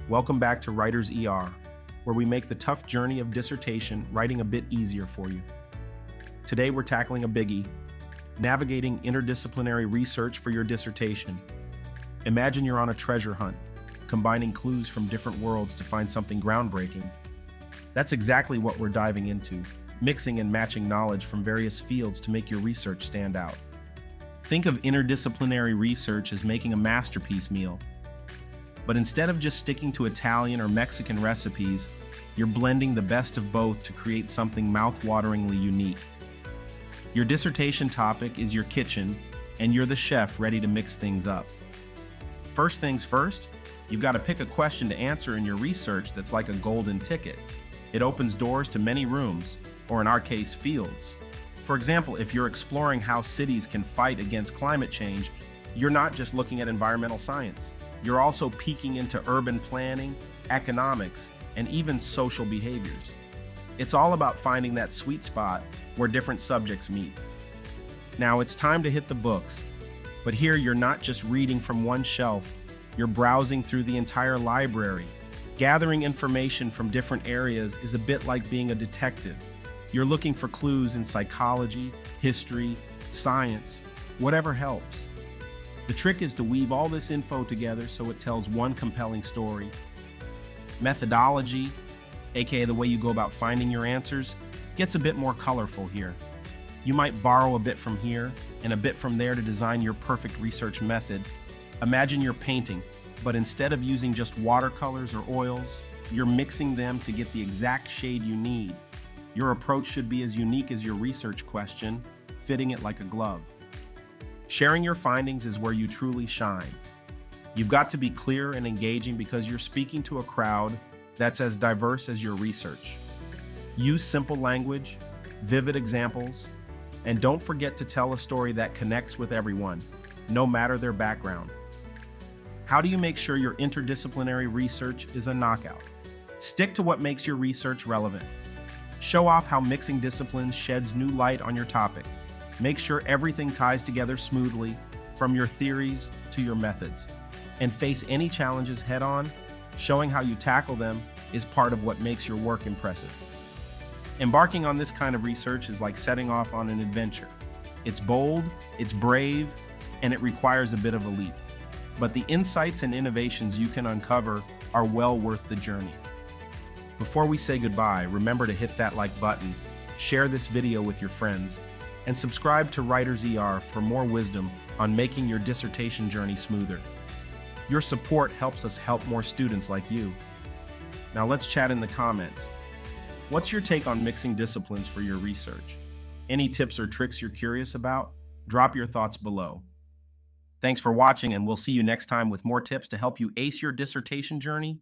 Welcome back to Writer's ER, where we make the tough journey of dissertation writing a bit easier for you. Today we're tackling a biggie, navigating interdisciplinary research for your dissertation. Imagine you're on a treasure hunt, combining clues from different worlds to find something groundbreaking. That's exactly what we're diving into, mixing and matching knowledge from various fields to make your research stand out. Think of interdisciplinary research as making a masterpiece meal. But instead of just sticking to Italian or Mexican recipes, you're blending the best of both to create something mouth-wateringly unique. Your dissertation topic is your kitchen, and you're the chef ready to mix things up. First things first, you've got to pick a question to answer in your research that's like a golden ticket. It opens doors to many rooms, or in our case, fields. For example, if you're exploring how cities can fight against climate change, you're not just looking at environmental science. You're also peeking into urban planning, economics, and even social behaviors. It's all about finding that sweet spot where different subjects meet. Now it's time to hit the books, but here you're not just reading from one shelf, you're browsing through the entire library. Gathering information from different areas is a bit like being a detective. You're looking for clues in psychology, history, science, whatever helps. The trick is to weave all this info together so it tells one compelling story. Methodology, aka the way you go about finding your answers, gets a bit more colorful here. You might borrow a bit from here and a bit from there to design your perfect research method. Imagine you're painting, but instead of using just watercolors or oils, you're mixing them to get the exact shade you need. Your approach should be as unique as your research question, fitting it like a glove. Sharing your findings is where you truly shine. You've got to be clear and engaging because you're speaking to a crowd that's as diverse as your research. Use simple language, vivid examples, and don't forget to tell a story that connects with everyone, no matter their background. How do you make sure your interdisciplinary research is a knockout? Stick to what makes your research relevant. Show off how mixing disciplines sheds new light on your topic. Make sure everything ties together smoothly, from your theories to your methods. And face any challenges head-on. Showing how you tackle them is part of what makes your work impressive. Embarking on this kind of research is like setting off on an adventure. It's bold, it's brave, and it requires a bit of a leap. But the insights and innovations you can uncover are well worth the journey. Before we say goodbye, remember to hit that like button, share this video with your friends, and subscribe to Writer's ER for more wisdom on making your dissertation journey smoother. Your support helps us help more students like you. Now let's chat in the comments. What's your take on mixing disciplines for your research? Any tips or tricks you're curious about? Drop your thoughts below. Thanks for watching, and we'll see you next time with more tips to help you ace your dissertation journey